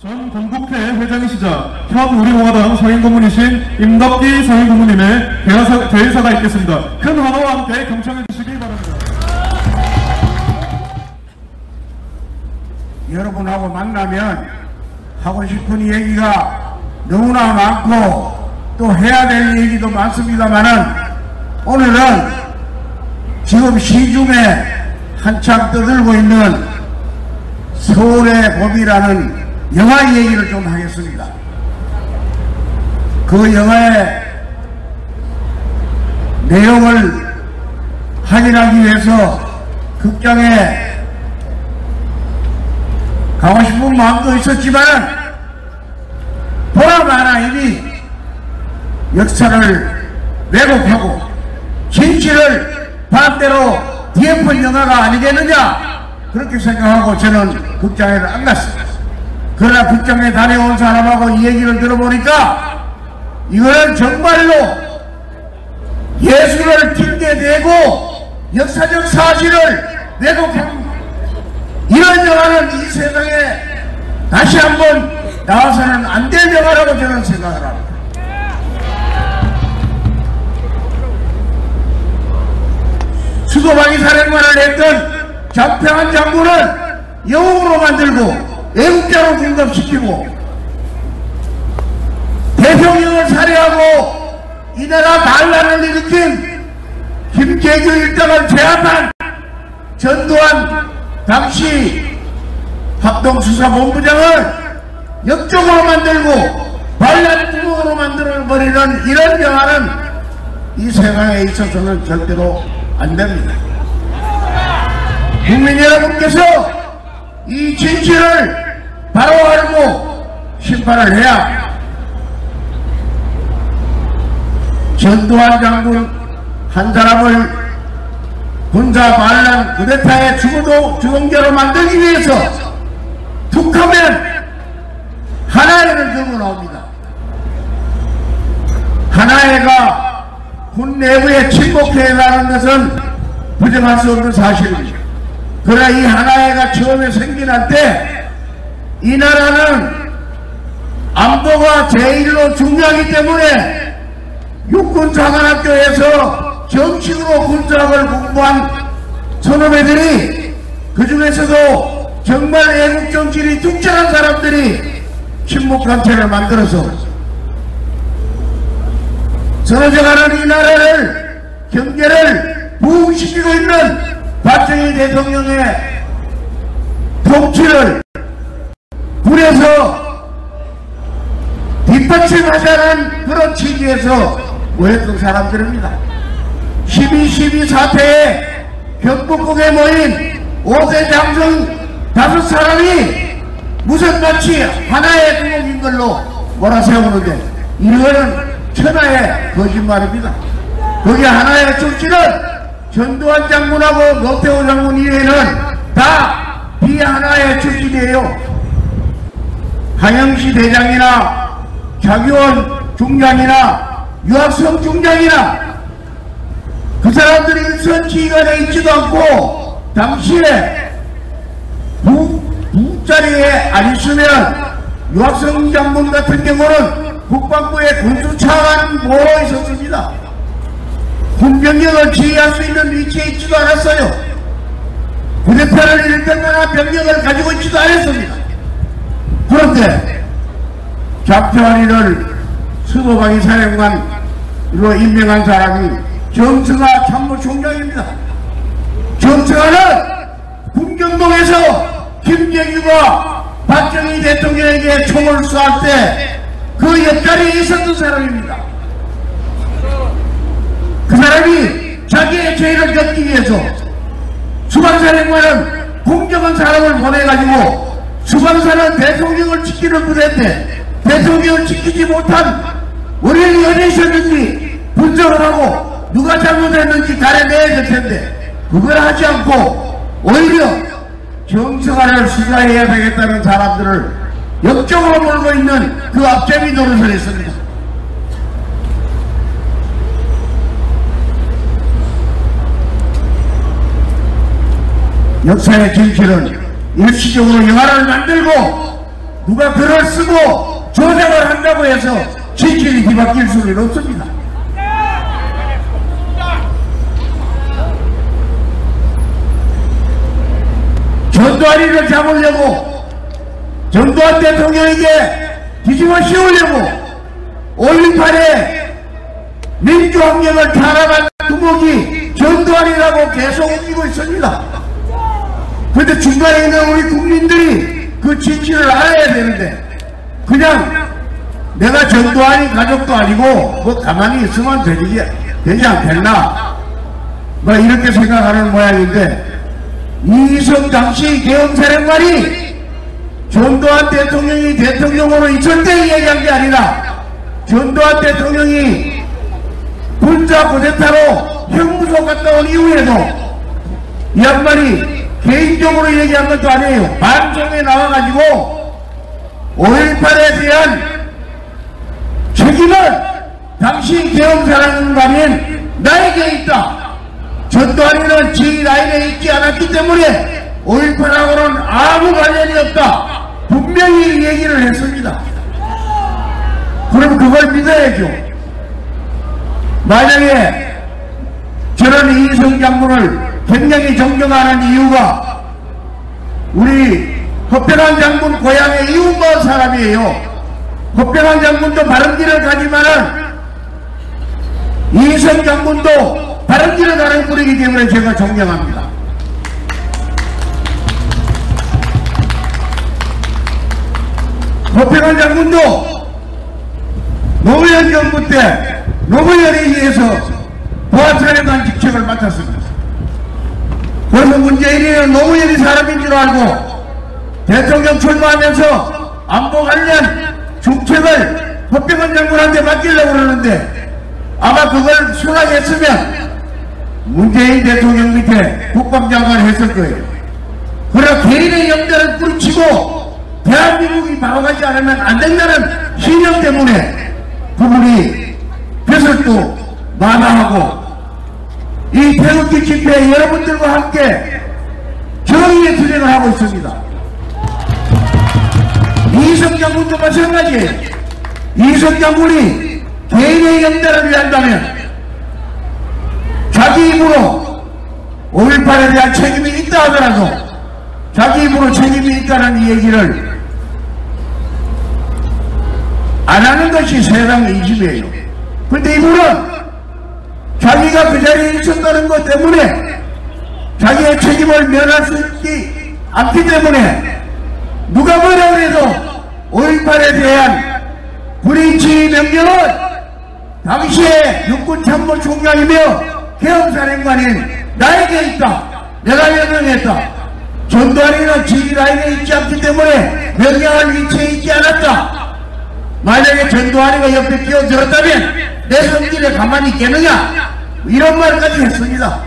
전 건국회 회장이시자 현 우리공화당 상임고문이신 임덕기 상임고문님의 대회사가 있겠습니다. 큰 환호와 함께 경청해 주시기 바랍니다. 여러분하고 만나면 하고 싶은 얘기가 너무나 많고 또 해야 될 얘기도 많습니다만은 오늘은 지금 시중에 한참 떠들고 있는 서울의 봄이라는 영화 얘기를 좀 하겠습니다. 그 영화의 내용을 확인하기 위해서 극장에 가고 싶은 마음도 있었지만 보나마나 이미 역사를 왜곡하고 진실을 반대로 뒤엎은 영화가 아니겠느냐 그렇게 생각하고 저는 극장에 안 갔습니다. 그러나 극장에 다녀온 사람하고 이 얘기를 들어보니까 이거는 정말로 예술을 핑계대고 역사적 사실을 왜곡한 이런 영화는 이 세상에 다시 한번 나와서는 안 될 영화라고 저는 생각을 합니다. 수도방위 사령관을 했던 장평한 장군을 영웅으로 만들고 애국자로 등급시키고 대통령을 살해하고 이 나라 반란을 일으킨 김계규 일당을 제압한 전두환 당시 합동수사본부장을 역적으로 만들고 반란구멍으로 만들어버리는 이런 영화는 이 세상에 있어서는 절대로 안 됩니다. 국민 여러분께서 이 진실을 바로 알고 심판을 해야 전두환 장군 한 사람을 군사 반란 쿠데타의 주동자로 만들기 위해서 툭하면 하나회를 들고 나옵니다. 하나회가 군 내부에 침묵해라는 것은 부정할 수 없는 사실입니다. 그러나 이 하나회가 처음에 생겨날 때 이 나라는 안보가 제일로 중요하기 때문에 육군사관학교에서 정식으로 군사학을 공부한 선후배들이 그 중에서도 정말 애국정신이 뚝전한 사람들이 침묵단체를 만들어서 서러져가는 이 나라를 경제를 부흥시키고 있는 박정희 대통령의 통치를 군에서 뒷받침하자는 그런 취지에서 모였던 사람들입니다. 12.12 사태에 경북국에 모인 5대 장성 5사람이 무슨 마치 하나의 두목인 걸로 몰아세우는데 이거는 천하의 거짓말입니다. 거기 하나의 출신은 전두환 장군하고 노태우 장군 이외에는 다 비하나의 출신이에요. 한영시 대장이나 장유원 중장이나 유학성 중장이나 그 사람들이 일선지휘관에 있지도 않고 당시에 부자리에 안 있으면 유학성 장군 같은 경우는 국방부의 군수차관 보로 있었습니다. 군병력을 지휘할 수 있는 위치에 있지도 않았어요. 쿠데타를 일으킬 만한 병력을 가지고 있지도 않았습니다. 그런데 장평환이를 수도방위 사령관으로 임명한 사람이 정승화 참모총장입니다. 정승화는 군경동에서 김정일과 박정희 대통령에게 총을 쏘을 때 그 옆자리에 있었던 사람입니다. 그 사람이 자기의 죄를 덮기 위해서 수방사령관은 공정한 사람을 보내가지고 수방사는 대통령을 지키는 부대인데 대통령을 지키지 못한 원인이 어디 있었는지 분석을 하고 누가 잘못했는지 가려내야 될 텐데 그걸 하지 않고 오히려 정승환을 수사해야 되겠다는 사람들을 역적으로 몰고 있는 그 앞잡이 노릇을 했습니다. 역사의 진실은 일시적으로 영화를 만들고 누가 글을 쓰고 조작을 한다고 해서 지킬이 뒤바뀔 수는 없습니다. 전두환이를 잡으려고 전두환 대통령에게 뒤집어 씌우려고 5.18에 민주환경을 타락한 두목이 전두환이라고 계속 웃기고 있습니다. 그런데 중간에 있는 우리 국민들이 그 진실을 알아야 되는데 그냥 내가 전두환이 가족도 아니고 뭐 가만히 있으면 되지 않겠나 뭐 이렇게 생각하는 모양인데 이희성 당시 계엄사령관이 전두환 대통령이 대통령으로 있을 때 이야기한 게 아니라 전두환 대통령이 군사 쿠데타로 형무소 갔다 온 이후에도 이 양반이 개인적으로 얘기한 것도 아니에요. 방송에 나와가지고 5.18에 대한 책임은 당시 계엄사령관인 나에게 있다. 전두환이는 지 라인에 있지 않았기 때문에 5.18하고는 아무 관련이 없다. 분명히 얘기를 했습니다. 그럼 그걸 믿어야죠. 만약에 저런 이희성 장군을 굉장히 존경하는 이유가 우리 허평한 장군 고향의 이웃마을 사람이에요. 허평한 장군도 바른 길을 가지만은 이희성 장군도 바른 길을 가는 분이기 때문에 제가 존경합니다. 허평한 장군도 노무현 정부 때 노무현에 의해서 보안사령관 직책을 맡았습니다. 그래서 문재인이는 노무현이 사람인 줄 알고 대통령 출마하면서 안보 관련 중책을 허평한 장군한테 맡기려고 그러는데 아마 그걸 수락했으면 문재인 대통령 밑에 국방장관을 했을 거예요. 그러나 개인의 역량을 뿌리치고 대한민국이 바로가지 않으면 안 된다는 신념 때문에 그분이 벼슬도 마다하고 이 태극기 집회에 여러분들과 함께 정의의 투쟁을 하고 있습니다. 이희성 장군도 마찬가지예요. 이희성 장군이 개인의 역량을 위한다면 자기 입으로 5.18에 대한 책임이 있다 하더라도 자기 입으로 책임이 있다는 얘기를 안 하는 것이 세상 인심이에요. 그런데 이분은 자기가 그 자리에 있었다는 것 때문에 자기의 책임을 면할 수 있지 않기 때문에 누가 뭐라고 해도 5.18에 대한 불인치 명령은 당시에 육군참모총장이며 계엄사령관인 나에게 있다. 내가 명령했다. 전두환이는 지휘 라인에 있지 않기 때문에 명령할 위치에 있지 않았다. 만약에 전두환이가 옆에 끼어들었다면 내 성질에 가만히 있겠느냐 이런 말까지 했습니다.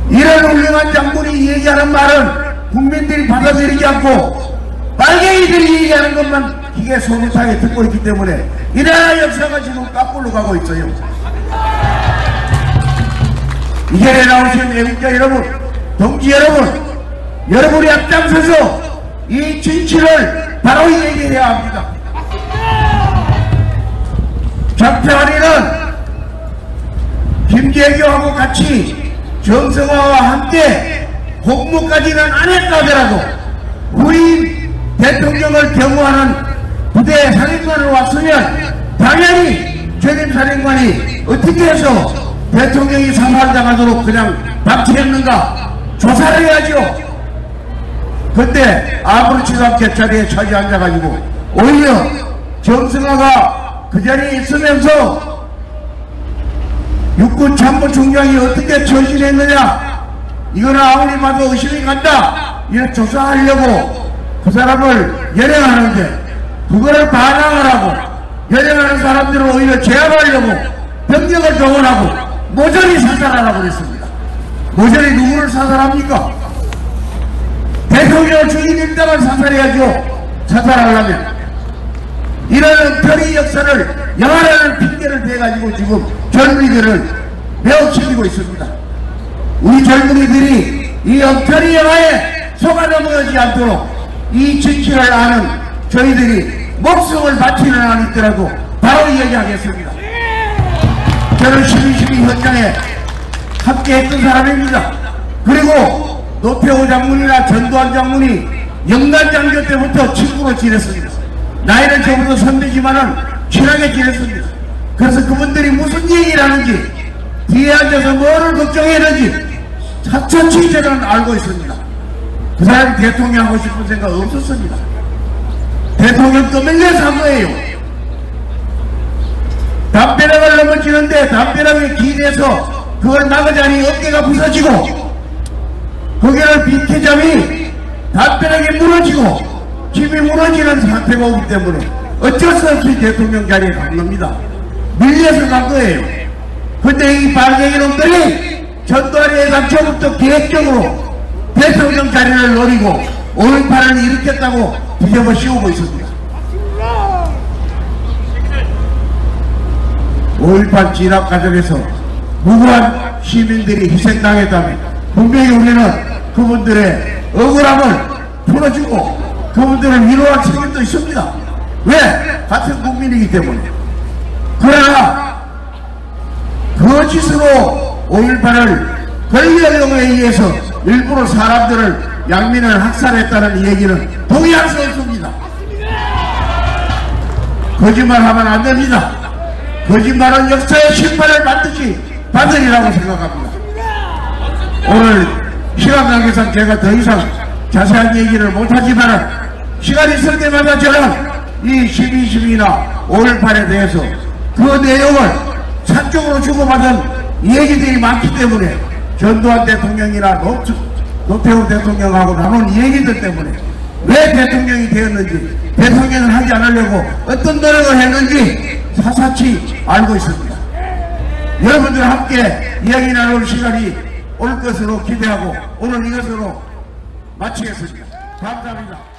이런 훌륭한 장군이 얘기하는 말은 국민들이 받아들이지 않고 빨갱이들이 얘기하는 것만 기계 소문타게 듣고 있기 때문에 이 나라 역사가 지금 까꿀로 가고 있어요. 이 자리에 나오신 애국자 여러분, 동지 여러분, 여러분이 앞장서서 이 진실을 바로 얘기해야 합니다. 장태환이는 김재규하고 같이 정성화와 함께 공무까지는 안 했다 하더라도 우리 대통령을 경호하는 부대 사령관으로 왔으면 당연히 전임 사령관이 어떻게 해서 대통령이 사살당하도록 그냥 박치했는가 조사를 해야죠. 그때 아무렇지도 않게 자리에 차지 앉아가지고 오히려 정승화가 그 자리에 있으면서 육군참모총장이 어떻게 처신했느냐 이거는 아무리 봐도 의심이 간다 이렇게 조사하려고 그 사람을 연행하는데 그거를 반항을 하고 연행하는 사람들을 오히려 제압하려고 병력을 동원하고 모조리 사살하라고 그랬습니다. 모조리 누구를 사살합니까? 대통령을 죽인 일당을 사살해야죠. 사살하려면 이런 엉터리 역사를 영화라는 핑계를 대가지고 지금 젊은이들을 매혹시키고 있습니다. 우리 젊은이들이 이 엉터리 영화에 속아 넘어가지 않도록 이 정치를 아는 저희들이 목숨을 바치는 한 있더라도 바로 이야기하겠습니다. 저는 12.12 현장에 함께 했던 사람입니다. 그리고 노태우 장군이나 전두환 장군이 영남 장교 때부터 친구로 지냈습니다. 나이는 저보다 선배지만은 친하게 지냈습니다. 그래서 그분들이 무슨 얘기를 하는지 뒤에 앉아서 뭐를 걱정했는지 차차치 저는 알고 있습니다. 그 사람이 대통령 하고 싶은 생각 없었습니다. 대통령 떠밀려서 한 거예요. 담벼락을 넘어지는데 담벼락에 기대서 그걸 막으자니 어깨가 부서지고 거기를 비켜자니 담벼락이 무너지고 집이 무너지는 상태가 오기 때문에 어쩔 수 없이 대통령 자리에 간 겁니다. 밀려서 간 거예요. 근데 이 빨갱이 놈들이 전두환의 당초부터 계획적으로 대통령 자리를 노리고 5.18을 일으켰다고 뒤집어 씌우고 있습니다. 5.18 진압 과정에서 무고한 시민들이 희생당했다면 분명히 우리는 그분들의 억울함을 풀어주고 그분들을 위로할 책임도 있습니다. 왜? 같은 국민이기 때문에. 그러나 거짓으로 5.18을 권력에 의해서 일부러 사람들을 양민을 학살했다는 얘기는 동의할 수 없습니다. 거짓말하면 안 됩니다. 거짓말은 역사의 심판을 반드시 받으리라고 생각합니다. 오늘 시간 관계상 제가 더 이상 자세한 얘기를 못하지만 시간이 있을 때마다 저는 이 12.12나 5.18에 대해서 그 내용을 사적으로 주고받은 얘기들이 많기 때문에 전두환 대통령이나 노태우 대통령하고 나눈 얘기들 때문에 왜 대통령이 되었는지 대통령을 하지 않으려고 어떤 노력을 했는지 사사치 알고 있습니다. 여러분들 함께 이야기 나눌 시간이 올 것으로 기대하고 오늘 이것으로 마치겠습니다. 감사합니다.